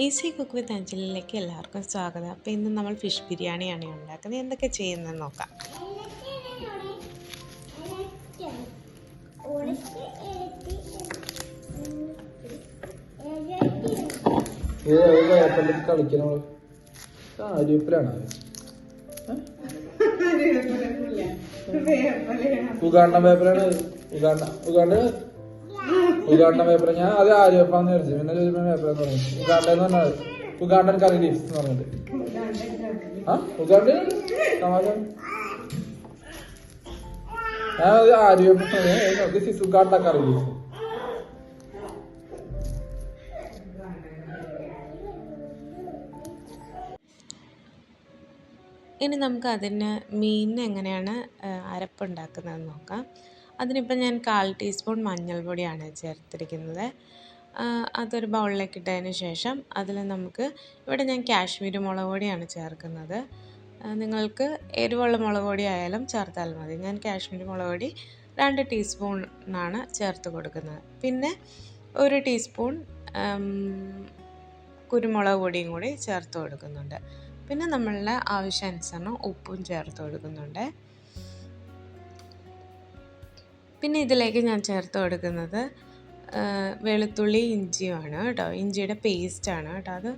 Easy cook with അഞ്ജലിയിലേക്ക് എല്ലാവർക്കും സ്വാഗതം. അപ്പോൾ ഇന്ന് നമ്മൾ ഫിഷ് ബിരിയാണിയാണ് ഉണ്ടാക്കുന്നത്. എന്തൊക്കെ ചെയ്യുന്നത് നോക്കാം. ഉഗാണ്ട പേപ്പറാണ്. ഉഗാണ്ട പേപ്പർ ഞാൻ അത് ആര്യപ്പാന്ന് വിചാരിച്ചു. പിന്നെ പേപ്പർ എന്ന് പറഞ്ഞു. ഉഗാണ്ട എന്ന് പറഞ്ഞത് ഉഗാണ്ടൻ കറി ലീവ്സ് എന്ന് പറഞ്ഞിട്ട്. ഉഗാണ്ട ഞാൻ അത് ആര്യപ്പ ഉഗാണ്ട കറി ലീവ്സ്. ഇനി നമുക്ക് അതിന് മീനിന് എങ്ങനെയാണ് അരപ്പുണ്ടാക്കുന്നതെന്ന് നോക്കാം. അതിനിപ്പോൾ ഞാൻ 1/4 ടീസ്പൂൺ മഞ്ഞൾപ്പൊടിയാണ് ചേർത്തിരിക്കുന്നത്. അതൊരു ബൗളിലേക്ക് ഇട്ടതിന് ശേഷം അതിൽ നമുക്ക് ഇവിടെ ഞാൻ കാശ്മീരി മുളക് പൊടിയാണ് ചേർക്കുന്നത്. നിങ്ങൾക്ക് എരിവുള്ള മുളക് പൊടി ആയാലും ചേർത്താൽ മതി. ഞാൻ കാശ്മീരി മുളക് പൊടി 2 ടീസ്പൂണാണ് ചേർത്ത് കൊടുക്കുന്നത്. പിന്നെ 1 ടീസ്പൂൺ കുരുമുളക് പൊടിയും കൂടി ചേർത്ത് കൊടുക്കുന്നുണ്ട്. പിന്നെ നമ്മളുടെ ആവശ്യാനുസരണം ഉപ്പും ചേർത്ത് കൊടുക്കുന്നുണ്ട്. പിന്നെ ഇതിലേക്ക് ഞാൻ ചേർത്ത് കൊടുക്കുന്നത് വെളുത്തുള്ളി ഇഞ്ചിയുമാണ് കേട്ടോ. ഇഞ്ചിയുടെ പേസ്റ്റാണ് കേട്ടോ. അത്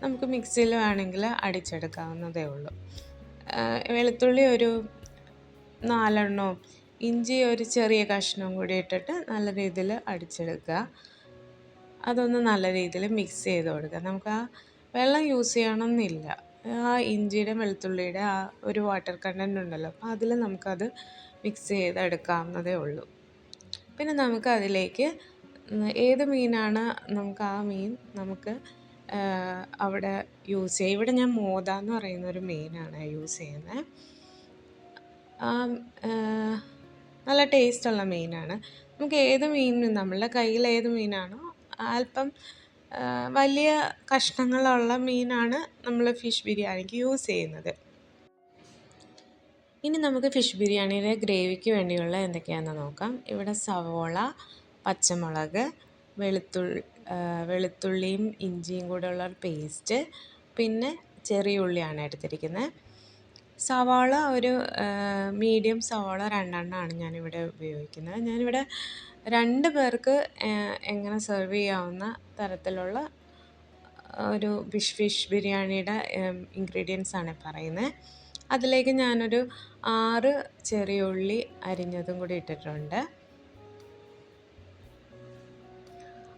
നമുക്ക് മിക്സിയിൽ വേണമെങ്കിൽ അടിച്ചെടുക്കാവുന്നതേ ഉള്ളൂ. വെളുത്തുള്ളി ഒരു 4 എണ്ണവും ഇഞ്ചി ഒരു ചെറിയ കഷ്ണവും കൂടി ഇട്ടിട്ട് നല്ല രീതിയിൽ അടിച്ചെടുക്കുക. അതൊന്ന് നല്ല രീതിയിൽ മിക്സ് ചെയ്ത് കൊടുക്കുക. നമുക്ക് ആ വെള്ളം യൂസ് ചെയ്യണമെന്നില്ല. ആ ഇഞ്ചിയുടെ വെളുത്തുള്ളിയുടെ ആ ഒരു വാട്ടർ കണ്ടൻറ് ഉണ്ടല്ലോ, അപ്പോൾ അതിൽ നമുക്കത് മിക്സ് ചെയ്തെടുക്കാവുന്നതേ ഉള്ളൂ. പിന്നെ നമുക്ക് അതിലേക്ക് ഏത് മീനാണ് നമുക്ക് ആ മീൻ നമുക്ക് അവിടെ യൂസ് ചെയ്യുക. ഇവിടെ ഞാൻ മോദ എന്ന് പറയുന്നൊരു മീനാണ് യൂസ് ചെയ്യുന്നത്. നല്ല ടേസ്റ്റുള്ള മീനാണ്. നമുക്ക് ഏത് മീൻ നമ്മളുടെ കയ്യിൽ ഏത് മീനാണോ അല്പം വലിയ കഷ്ണങ്ങളുള്ള മീനാണ് നമ്മൾ ഫിഷ് ബിരിയാണിക്ക് യൂസ് ചെയ്യുന്നത്. ഇനി നമുക്ക് ഫിഷ് ബിരിയാണിയുടെ ഗ്രേവിക്ക് വേണ്ടിയുള്ള എന്തൊക്കെയാണെന്ന് നോക്കാം. ഇവിടെ സവോള, പച്ചമുളക്, വെളുത്തുള്ളിയും ഇഞ്ചിയും കൂടെ ഉള്ള പേസ്റ്റ്, പിന്നെ ചെറിയ ഉള്ളിയാണ് എടുത്തിരിക്കുന്നത്. സവാള ഒരു മീഡിയം സവാള 2 എണ്ണമാണ് ഞാനിവിടെ ഉപയോഗിക്കുന്നത്. ഞാനിവിടെ 2 പേർക്ക് എങ്ങനെ സെർവ് ചെയ്യാവുന്ന തരത്തിലുള്ള ഒരു ഫിഷ് ബിരിയാണിയുടെ ഇൻഗ്രീഡിയൻസ് ആണ് പറയുന്നത്. അതിലേക്ക് ഞാനൊരു 6 ചെറിയ ഉള്ളി അരിഞ്ഞതും കൂടി ഇട്ടിട്ടുണ്ട്.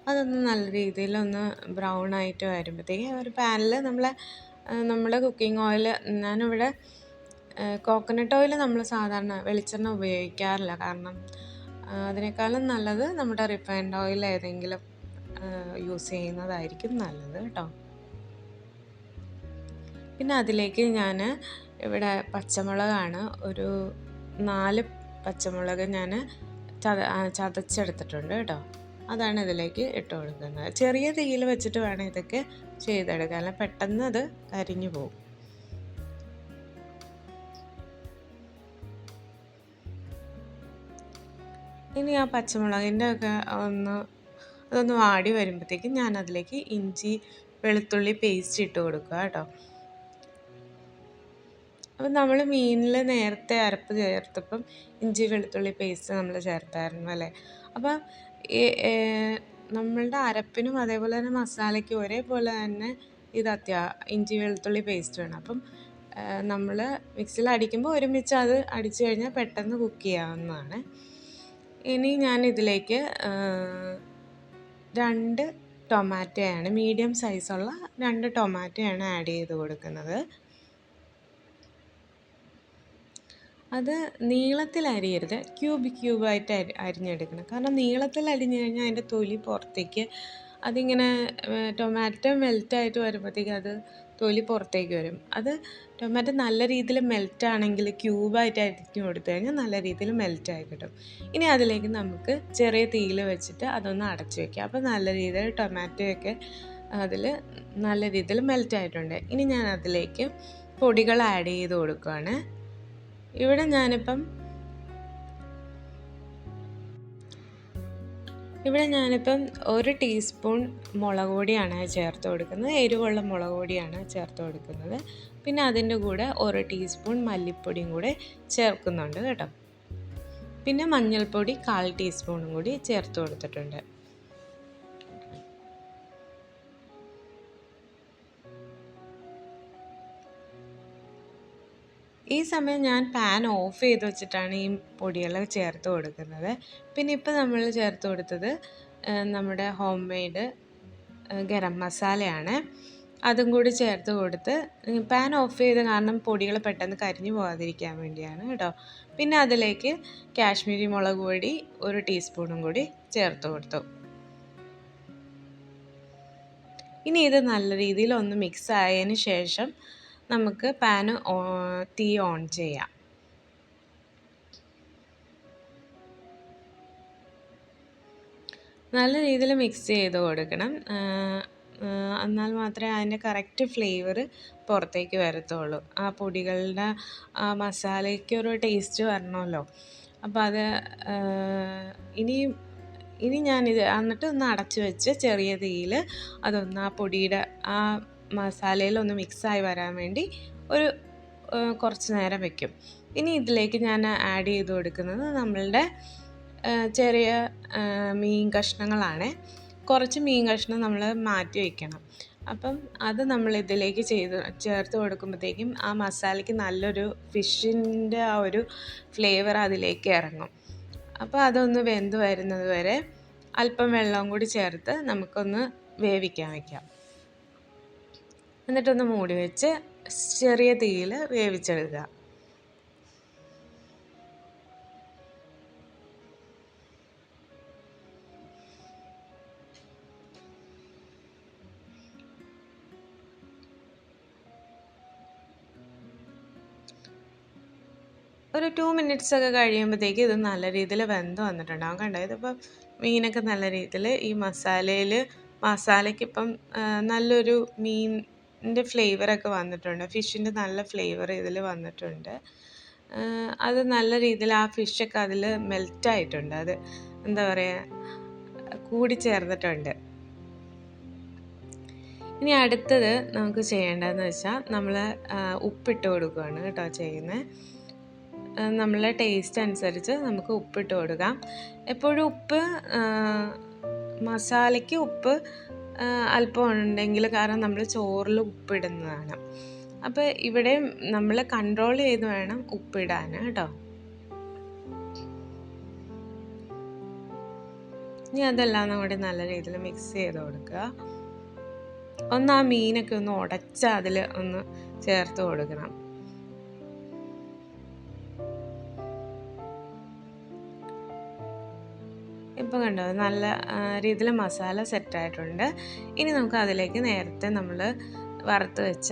അതൊന്ന് നല്ല രീതിയിലൊന്ന് ബ്രൗൺ ആയിട്ട് വരുമ്പോഴത്തേക്ക് ഒരു പാനിൽ നമ്മുടെ കുക്കിംഗ് ഓയിൽ, ഞാനിവിടെ കോക്കനട്ട് ഓയിൽ നമ്മൾ സാധാരണ വെളിച്ചെണ്ണ ഉപയോഗിക്കാറില്ല. കാരണം അതിനേക്കാളും നല്ലത് നമ്മുടെ റിഫൈൻഡ് ഓയിൽ ഏതെങ്കിലും യൂസ് ചെയ്യുന്നതായിരിക്കും നല്ലത് കേട്ടോ. പിന്നെ അതിലേക്ക് ഞാൻ ഇവിടെ പച്ചമുളകാണ് ഒരു 4 പച്ചമുളക് ഞാൻ ചതച്ചെടുത്തിട്ടുണ്ട് കേട്ടോ. അതാണ് ഇതിലേക്ക് ഇട്ട് കൊടുക്കുന്നത്. ചെറിയ തീയിൽ വെച്ചിട്ട് വേണം ഇതൊക്കെ ചെയ്തെടുക്കാൻ, അല്ല പെട്ടെന്ന് അത് കരിഞ്ഞു പോകും. ഇനി ആ പച്ചമുളകിൻ്റെ ഒക്കെ അതൊന്ന് വാടി വരുമ്പോഴത്തേക്കും ഞാൻ അതിലേക്ക് ഇഞ്ചി വെളുത്തുള്ളി പേസ്റ്റ് ഇട്ട് കൊടുക്കുക കേട്ടോ. അപ്പം നമ്മൾ മീനിൽ നേരത്തെ അരപ്പ് ചേർത്തപ്പം ഇഞ്ചി വെളുത്തുള്ളി പേസ്റ്റ് നമ്മൾ ചേർത്തായിരുന്നു അല്ലേ. അപ്പം നമ്മളുടെ അരപ്പിനും അതേപോലെ തന്നെ മസാലയ്ക്കും ഒരേപോലെ തന്നെ ഇത് ഇഞ്ചി വെളുത്തുള്ളി പേസ്റ്റ് വേണം. അപ്പം നമ്മൾ മിക്സിയിൽ അടിക്കുമ്പോൾ ഒരുമിച്ച് അത് അടിച്ചു കഴിഞ്ഞാൽ പെട്ടെന്ന് കുക്ക് ചെയ്യാവുന്നതാണ്. ഇനി ഞാൻ ഇതിലേക്ക് 2 ടൊമാറ്റോയാണ്, മീഡിയം സൈസുള്ള 2 ടൊമാറ്റോയാണ് ആഡ് ചെയ്ത് കൊടുക്കുന്നത്. അത് നീളത്തിൽ അരിയരുത്, ക്യൂബായിട്ട് അരിഞ്ഞെടുക്കണം. കാരണം നീളത്തിൽ അരിഞ്ഞു കഴിഞ്ഞാൽ അതിൻ്റെ തൊലി പുറത്തേക്ക്, അതിങ്ങനെ ടൊമാറ്റോ മെൽറ്റായിട്ട് വരുമ്പോഴത്തേക്ക് അത് തൊലി പുറത്തേക്ക് വരും. അത് ടൊമാറ്റോ നല്ല രീതിയിൽ മെൽറ്റാണെങ്കിൽ ക്യൂബായിട്ട് അരിഞ്ഞു കൊടുത്തു കഴിഞ്ഞാൽ നല്ല രീതിയിൽ മെൽറ്റായി കിട്ടും. ഇനി അതിലേക്ക് നമുക്ക് ചെറിയ തീയിൽ വെച്ചിട്ട് അതൊന്ന് അടച്ചു വയ്ക്കാം. അപ്പോൾ നല്ല രീതിയിൽ ടൊമാറ്റോയൊക്കെ അതിൽ നല്ല രീതിയിൽ മെൽറ്റായിട്ടുണ്ട്. ഇനി ഞാൻ അതിലേക്ക് പൊടികൾ ആഡ് ചെയ്ത് കൊടുക്കുകയാണ്. ഇവിടെ ഞാനിപ്പം ഇവിടെ ഞാനിപ്പം 1 ടീസ്പൂൺ മുളക് പൊടിയാണ് ചേർത്ത് കൊടുക്കുന്നത്, എരിവുള്ള മുളക് പൊടിയാണ് ചേർത്ത് കൊടുക്കുന്നത്. പിന്നെ അതിൻ്റെ കൂടെ 1 ടീസ്പൂൺ മല്ലിപ്പൊടിയും കൂടെ ചേർക്കുന്നുണ്ട് കേട്ടോ. പിന്നെ മഞ്ഞൾപ്പൊടി 1/4 ടീസ്പൂണും കൂടി ചേർത്ത് കൊടുത്തിട്ടുണ്ട്. ഈ സമയം ഞാൻ പാൻ ഓഫ് ചെയ്ത് വെച്ചിട്ടാണ് ഈ പൊടികൾ ചേർത്ത് കൊടുക്കുന്നത്. പിന്നെ ഇപ്പോൾ നമ്മൾ ചേർത്ത് കൊടുത്തത് നമ്മുടെ ഹോം മെയ്ഡ് ഗരം മസാലയാണ്. അതും കൂടി ചേർത്ത് കൊടുത്ത് പാൻ ഓഫ് ചെയ്ത് കാരണം പൊടികൾ പെട്ടെന്ന് കരിഞ്ഞു പോകാതിരിക്കാൻ വേണ്ടിയാണ് കേട്ടോ. പിന്നെ അതിലേക്ക് കാശ്മീരി മുളക് പൊടി 1 ടീസ്പൂണും കൂടി ചേർത്ത് കൊടുത്തു. ഇനി ഇത് നല്ല രീതിയിൽ ഒന്ന് മിക്സ് ആയതിന് ശേഷം നമുക്ക് തീ ഓൺ ചെയ്യാം. നല്ല രീതിയിൽ മിക്സ് ചെയ്ത് കൊടുക്കണം, എന്നാൽ മാത്രമേ അതിൻ്റെ കറക്റ്റ് ഫ്ലേവർ പുറത്തേക്ക് വരത്തുള്ളൂ. ആ പൊടികളുടെ ആ മസാലയ്ക്കൊരു ടേസ്റ്റ് വരണമല്ലോ. അപ്പോൾ അത് ഇനി ഞാനിത് എന്നിട്ട് ഒന്ന് അടച്ചു വെച്ച് ചെറിയ തീയിൽ അതൊന്ന് ആ പൊടിയുടെ ആ മസാലയിലൊന്ന് മിക്സായി വരാൻ വേണ്ടി കുറച്ച് നേരം വെക്കും. ഇനി ഇതിലേക്ക് ഞാൻ ആഡ് ചെയ്ത് കൊടുക്കുന്നത് നമ്മളുടെ ചെറിയ മീൻ കഷ്ണങ്ങളാണ്. കുറച്ച് മീൻ കഷ്ണം നമ്മൾ മാറ്റി വയ്ക്കണം. അപ്പം അത് നമ്മൾ ഇതിലേക്ക് ചേർത്ത് കൊടുക്കുമ്പോഴത്തേക്കും ആ മസാലയ്ക്ക് നല്ലൊരു ഫിഷിൻ്റെ ആ ഒരു ഫ്ലേവർ അതിലേക്ക് ഇറങ്ങും. അപ്പോൾ അതൊന്ന് വെന്ത് വരുന്നത് വരെ അല്പം വെള്ളവും കൂടി ചേർത്ത് നമുക്കൊന്ന് വേവിക്കാൻ വയ്ക്കാം. എന്നിട്ടൊന്ന് മൂടി വെച്ച് ചെറിയ തീയിൽ വേവിച്ചെടുക്കുക. ഒരു 2 മിനിറ്റ്സ് ഒക്കെ കഴിയുമ്പോഴത്തേക്ക് ഇത് നല്ല രീതിയിൽ വെന്ത് വന്നിട്ടുണ്ടാകും. കണ്ടോ, ഇതിപ്പോൾ മീനൊക്കെ നല്ല രീതിയിൽ ഈ മസാലയ്ക്കിപ്പം നല്ലൊരു മീനിൻ്റെ ഫ്ലേവറൊക്കെ വന്നിട്ടുണ്ട്. ഫിഷിൻ്റെ നല്ല ഫ്ലേവർ ഇതിൽ വന്നിട്ടുണ്ട്. അത് നല്ല രീതിയിൽ ആ ഫിഷൊക്കെ അതിൽ മെൽറ്റായിട്ടുണ്ട്. അത് എന്താ പറയുക, കൂടി ചേർന്നിട്ടുണ്ട്. ഇനി അടുത്തത് നമുക്ക് ചെയ്യേണ്ടതെന്ന് വെച്ചാൽ നമ്മൾ ഉപ്പിട്ട് കൊടുക്കുകയാണ് കേട്ടോ ചെയ്യുന്നത്. നമ്മളെ ടേസ്റ്റ് അനുസരിച്ച് നമുക്ക് ഉപ്പിട്ട് കൊടുക്കാം. എപ്പോഴും ഉപ്പ് മസാലയ്ക്ക് ഉപ്പ് അല്പം ഉണ്ടെങ്കിൽ, കാരണം നമ്മൾ ചോറിൽ ഉപ്പിടുന്നതാണ്. അപ്പോൾ ഇവിടെ നമ്മൾ കൺട്രോൾ ചെയ്ത് വേണം ഉപ്പിടാൻ കേട്ടോ. ഇനി അതെല്ലാം കൂടി നല്ല രീതിയിൽ മിക്സ് ചെയ്ത് കൊടുക്കുക. ഒന്ന് ആ മീനൊക്കെ ഒന്ന് ഉടച്ച് അതിൽ ഒന്ന് ചേർത്ത് കൊടുക്കണം. ഇപ്പോൾ കണ്ടോ, നല്ല രീതിയിൽ മസാല സെറ്റായിട്ടുണ്ട്. ഇനി നമുക്ക് അതിലേക്ക് നേരത്തെ നമ്മൾ വറുത്ത് വെച്ച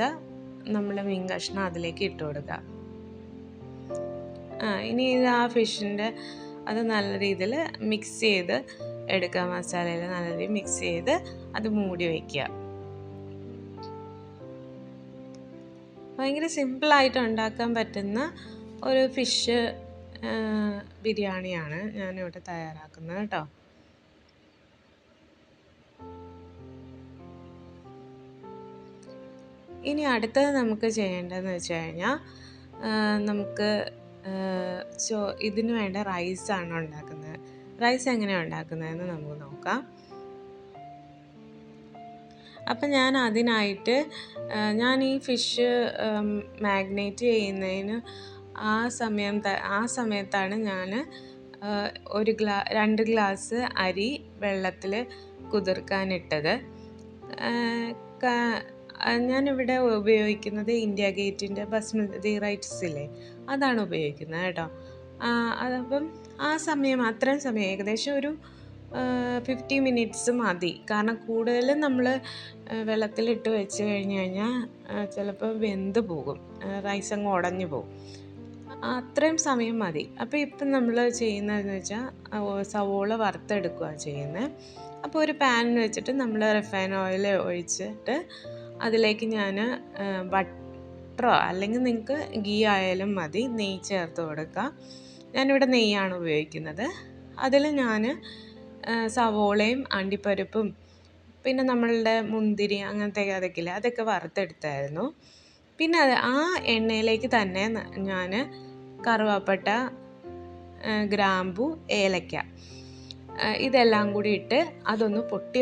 നമ്മുടെ മീൻ കഷ്ണം അതിലേക്ക് ഇട്ട് കൊടുക്കുക. ഇനി ഇത് ആ ഫിഷിൻ്റെ അത് നല്ല രീതിയിൽ മിക്സ് ചെയ്ത് എടുക്കുക. മസാലയിൽ നല്ല രീതിയിൽ മിക്സ് ചെയ്ത് അത് മൂടി വയ്ക്കുക. ഭയങ്കര സിമ്പിളായിട്ട് ഉണ്ടാക്കാൻ പറ്റുന്ന ഒരു ഫിഷ് ബിരിയാണിയാണ് ഞാനിവിടെ തയ്യാറാക്കുന്നത് കേട്ടോ. ഇനി അടുത്തത് നമുക്ക് ചെയ്യേണ്ടതെന്ന് വെച്ച് കഴിഞ്ഞാൽ നമുക്ക് ഇതിന് വേണ്ട റൈസാണ് ഉണ്ടാക്കുന്നത്. റൈസ് എങ്ങനെയാണ് ഉണ്ടാക്കുന്നതെന്ന് നമുക്ക് നോക്കാം. അപ്പം ഞാൻ അതിനായിട്ട് ഞാൻ ഈ ഫിഷ് മാഗ്നേറ്റ് ചെയ്യുന്നതിന് ആ സമയത്താണ് ഞാൻ 2 ഗ്ലാസ് അരി വെള്ളത്തിൽ കുതിർക്കാനിട്ടത്. ഞാനിവിടെ ഉപയോഗിക്കുന്നത് ഇന്ത്യ ഗേറ്റിൻ്റെ ബസ്മതി റൈസ് ഇല്ലേ, അതാണ് ഉപയോഗിക്കുന്നത് കേട്ടോ. അതപ്പം അത്രയും സമയം ഏകദേശം ഒരു 50 മിനിറ്റ്സ് മതി. കാരണം കൂടുതലും നമ്മൾ വെള്ളത്തിലിട്ട് വെച്ച് കഴിഞ്ഞ് കഴിഞ്ഞാൽ ചിലപ്പോൾ വെന്ത് പോകും, റൈസ് അങ്ങ് ഉടഞ്ഞു പോകും. അത്രയും സമയം മതി. അപ്പോൾ ഇപ്പം നമ്മൾ ചെയ്യുന്നതെന്ന് വെച്ചാൽ സവോള വറുത്തെടുക്കുക ചെയ്യുന്നത്. അപ്പോൾ ഒരു പാനിൽ വെച്ചിട്ട് നമ്മൾ റിഫൈൻ ഓയിൽ ഒഴിച്ചിട്ട് അതിലേക്ക് ഞാൻ ബട്ടറോ അല്ലെങ്കിൽ നിങ്ങൾക്ക് ഗീ ആയാലും മതി, നെയ്യ് ചേർത്ത് കൊടുക്കുക. ഞാനിവിടെ നെയ്യാണ് ഉപയോഗിക്കുന്നത്. അതിൽ ഞാൻ സവോളയും അണ്ടിപ്പരിപ്പും പിന്നെ നമ്മളുടെ മുന്തിരി അങ്ങനത്തെ അതൊക്കെ ഇല്ലേ, അതൊക്കെ വറുത്തെടുത്തായിരുന്നു. പിന്നെ ആ എണ്ണയിലേക്ക് തന്നെ ഞാൻ കറുവാപ്പട്ട, ഗ്രാമ്പു, ഏലക്ക ഇതെല്ലാം കൂടി ഇട്ട് അതൊന്ന് പൊട്ടി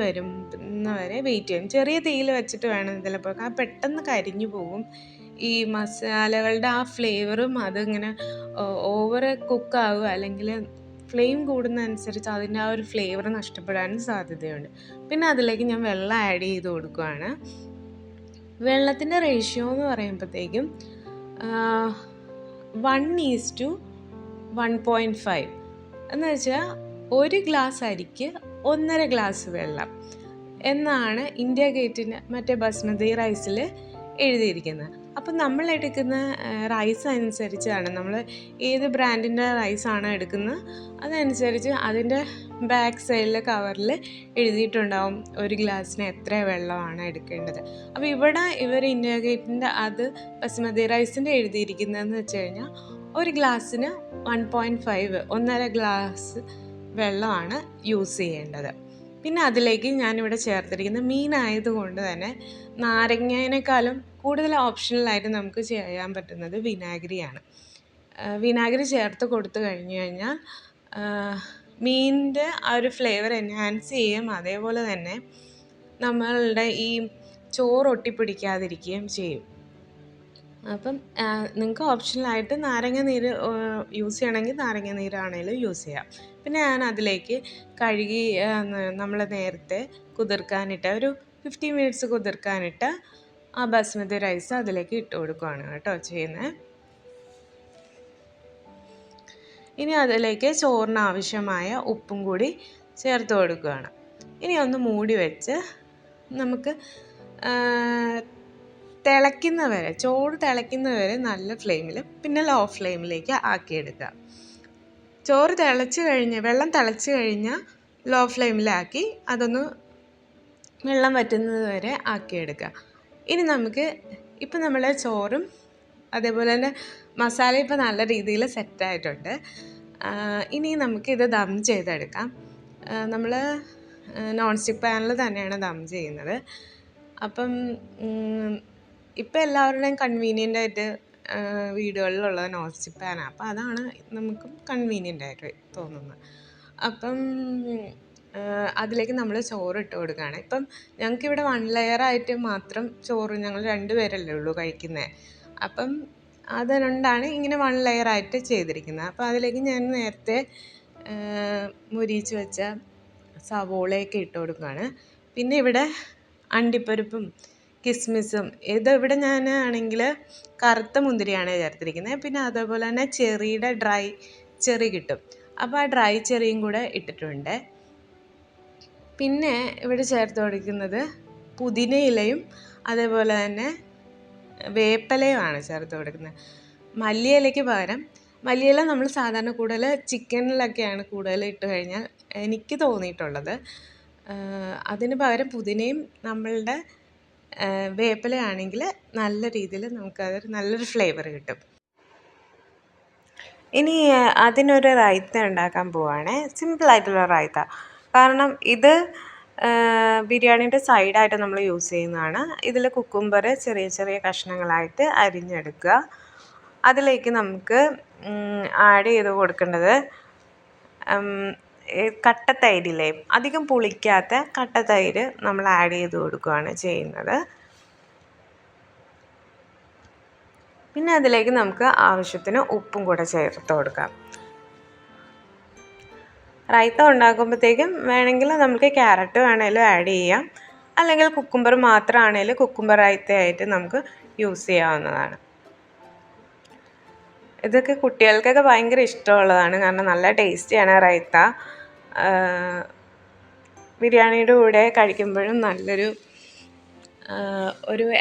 വരുന്നവരെ വെയിറ്റ് ചെയ്യും. ചെറിയ തീയിൽ വെച്ചിട്ട് വേണം ഇതിലപ്പോൾ, പെട്ടെന്ന് കരിഞ്ഞു പോകും. ഈ മസാലകളുടെ ആ ഫ്ലേവറും അതിങ്ങനെ ഓവർ കുക്കാവുക അല്ലെങ്കിൽ ഫ്ലെയിം കൂടുന്നതനുസരിച്ച് അതിൻ്റെ ആ ഒരു ഫ്ലേവർ നഷ്ടപ്പെടാനും സാധ്യതയുണ്ട്. പിന്നെ അതിലേക്ക് ഞാൻ വെള്ളം ആഡ് ചെയ്ത് കൊടുക്കുകയാണ്. വെള്ളത്തിൻ്റെ റേഷ്യോ എന്ന് പറയുമ്പോഴത്തേക്കും 1:1.5 എന്ന് വെച്ചാൽ 1 ഗ്ലാസ് അരിക്ക് 1.5 ഗ്ലാസ് വെള്ളം എന്നാണ് ഇന്ത്യ ഗേറ്റിന് മറ്റേ ബസ്മതി റൈസിൽ എഴുതിയിരിക്കുന്നത്. അപ്പം നമ്മൾ എടുക്കുന്ന റൈസ് അനുസരിച്ചാണ്, നമ്മൾ ഏത് ബ്രാൻഡിൻ്റെ റൈസാണ് എടുക്കുന്നത് അതനുസരിച്ച് അതിൻ്റെ ബാക്ക് സൈഡിലെ കവറിൽ എഴുതിയിട്ടുണ്ടാവും 1 ഗ്ലാസ്സിന് എത്ര വെള്ളമാണ് എടുക്കേണ്ടത്. അപ്പോൾ ഇവിടെ ഇന്ത്യ ഗേറ്റിൻ്റെ അത് ബസ്മതി റൈസിൻ്റെ എഴുതിയിരിക്കുന്നതെന്ന് വെച്ച് കഴിഞ്ഞാൽ 1 ഗ്ലാസ്സിന് 1.5 1.5 ഗ്ലാസ് വെള്ളമാണ് യൂസ് ചെയ്യേണ്ടത്. പിന്നെ അതിലേക്ക് ഞാനിവിടെ ചേർത്തിരിക്കുന്ന മീനായതുകൊണ്ട് തന്നെ നാരങ്ങേനേക്കാളും കൂടുതൽ ഓപ്ഷണലായിട്ട് നമുക്ക് ചെയ്യാൻ പറ്റുന്നത് വിനാഗിരിയാണ്. വിനാഗിരി ചേർത്ത് കൊടുത്തു കഴിഞ്ഞ് കഴിഞ്ഞാൽ മീനിൻ്റെ ആ ഒരു ഫ്ലേവർ എൻഹാൻസ് ചെയ്യും. അതേപോലെ തന്നെ നമ്മളുടെ ഈ ചോറ് ഒട്ടിപ്പിടിക്കാതിരിക്കുകയും ചെയ്യും. അപ്പം നിങ്ങൾക്ക് ഓപ്ഷണലായിട്ട് നാരങ്ങ നീര് യൂസ് ചെയ്യണമെങ്കിൽ നാരങ്ങ നീരാണെങ്കിലും യൂസ് ചെയ്യാം. പിന്നെ ഞാൻ അതിലേക്ക് കഴുകി നമ്മൾ നേരത്തെ കുതിർക്കാനിട്ട ഒരു 15 മിനിറ്റ്സ് കുതിർക്കാനിട്ട ആ ബസ്മതി റൈസ് അതിലേക്ക് ഇട്ട് കൊടുക്കുകയാണ് കേട്ടോ ചെയ്യുന്നത്. ഇനി അതിലേക്ക് ചോറിന് ആവശ്യമായ ഉപ്പും കൂടി ചേർത്ത് കൊടുക്കുകയാണ്. ഇനി ഒന്ന് മൂടി വെച്ച് നമുക്ക് ചോറ് തിളയ്ക്കുന്നവരെ നല്ല ഫ്ലെയിമിൽ പിന്നെ ലോ ഫ്ലെയിമിലേക്ക് ആക്കിയെടുക്കുക. ചോറ് വെള്ളം തിളച്ച് കഴിഞ്ഞാൽ ലോ ഫ്ലെയിമിലാക്കി അതൊന്ന് വെള്ളം വറ്റുന്നത് വരെ ആക്കിയെടുക്കുക. ഇനി നമുക്ക് ഇപ്പം നമ്മളെ ചോറും അതേപോലെ തന്നെ മസാല ഇപ്പോൾ നല്ല രീതിയിൽ സെറ്റായിട്ടുണ്ട്. ഇനി നമുക്കിത് ദം ചെയ്തെടുക്കാം. നമ്മൾ നോൺ സ്റ്റിക്ക് പാനിൽ തന്നെയാണ് ദം ചെയ്യുന്നത്. അപ്പം ഇപ്പം എല്ലാവരുടെയും കൺവീനിയൻ്റായിട്ട് വീടുകളിലുള്ളത് നോൺ സ്റ്റിക്ക് പാനാണ്. അപ്പം അതാണ് നമുക്കും കൺവീനിയൻ്റായിട്ട് തോന്നുന്നത്. അപ്പം അതിലേക്ക് നമ്മൾ ചോറ് ഇട്ട് കൊടുക്കുകയാണ്. ഇപ്പം ഞങ്ങൾക്കിവിടെ 1 ലെയറായിട്ട് മാത്രം ചോറ്, ഞങ്ങൾ 2 പേരല്ലേ ഉള്ളൂ കഴിക്കുന്നത്. അപ്പം അതുകൊണ്ടാണ് ഇങ്ങനെ 1 ലെയറായിട്ട് ചെയ്തിരിക്കുന്നത്. അപ്പോൾ അതിലേക്ക് ഞാൻ നേരത്തെ മുരിച്ച് വെച്ച സവോളയൊക്കെ ഇട്ട് കൊടുക്കുകയാണ്. പിന്നെ ഇവിടെ അണ്ടിപ്പരിപ്പും കിസ്മിസും ഇവിടെ ഞാൻ ആണെങ്കിൽ കറുത്ത മുന്തിരിയാണ് ചേർത്തിരിക്കുന്നത്. പിന്നെ അതേപോലെ തന്നെ ചെറിയുടെ ഡ്രൈ ചെറി കിട്ടും, അപ്പോൾ ആ ഡ്രൈ ചെറിയും കൂടെ ഇട്ടിട്ടുണ്ട്. പിന്നെ ഇവിടെ ചേർത്ത് കൊടുക്കുന്നത് പുതിനയിലയും അതേപോലെ തന്നെ വേപ്പിലയുമാണ് ചേർത്ത് കൊടുക്കുന്നത്. മല്ലിയിലയ്ക്ക് പകരം, മല്ലിയില നമ്മൾ സാധാരണ കൂടുതൽ ചിക്കനിലൊക്കെയാണ് കൂടുതൽ ഇട്ട് കഴിഞ്ഞാൽ എനിക്ക് തോന്നിയിട്ടുള്ളത്. അതിന് പകരം പുതിനയും നമ്മളുടെ വേപ്പിലയാണെങ്കിൽ നല്ല രീതിയിൽ നമുക്കതൊരു നല്ലൊരു ഫ്ലേവർ കിട്ടും. ഇനി അതിനൊരു റൈത്ത ഉണ്ടാക്കാൻ പോവുകയാണ്. സിമ്പിളായിട്ടുള്ള റൈത്ത. കാരണം ഇത് ബിരിയാണീൻ്റെ സൈഡായിട്ട് നമ്മൾ യൂസ് ചെയ്യുന്നതാണ്. ഇതിൽ കുക്കുംബർ ചെറിയ ചെറിയ കഷ്ണങ്ങളായിട്ട് അരിഞ്ഞെടുക്കുക. അതിലേക്ക് നമുക്ക് ആഡ് ചെയ്ത് കൊടുക്കേണ്ടത് കട്ടത്തൈരില്ലേ, അധികം പുളിക്കാത്ത കട്ടത്തൈര് നമ്മൾ ആഡ് ചെയ്ത് കൊടുക്കുകയാണ് ചെയ്യുന്നത്. പിന്നെ അതിലേക്ക് നമുക്ക് ആവശ്യത്തിന് ഉപ്പും കൂടെ ചേർത്ത് കൊടുക്കാം. റൈത്ത ഉണ്ടാക്കുമ്പോഴത്തേക്കും വേണമെങ്കിൽ നമുക്ക് ക്യാരറ്റ് വേണമെങ്കിലും ആഡ് ചെയ്യാം, അല്ലെങ്കിൽ കുക്കുംബർ മാത്രമാണെങ്കിലും കുക്കുംബർ റൈത്തയായിട്ട് നമുക്ക് യൂസ് ചെയ്യാവുന്നതാണ്. ഇതൊക്കെ കുട്ടികൾക്കൊക്കെ ഭയങ്കര ഇഷ്ടമുള്ളതാണ്, കാരണം നല്ല ടേസ്റ്റിയാണ് റൈത്ത. ബിരിയാണിയുടെ കൂടെ കഴിക്കുമ്പോഴും നല്ലൊരു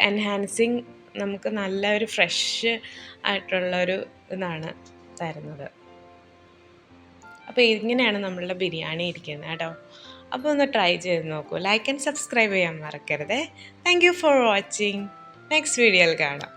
എൻഹാൻസിങ്, നമുക്ക് നല്ല ഒരു ഫ്രഷ് ആയിട്ടുള്ളൊരു ഇതാണ് തരുന്നത്. അപ്പോൾ ഇങ്ങനെയാണ് നമ്മളുടെ ബിരിയാണി ഇരിക്കുന്നത് കേട്ടോ. അപ്പോൾ ഒന്ന് ട്രൈ ചെയ്ത് നോക്കൂ. ലൈക്ക് ആൻഡ് സബ്സ്ക്രൈബ് ചെയ്യാൻ മറക്കരുത്. Thank you for watching. Next വീഡിയോയിൽ കാണാം.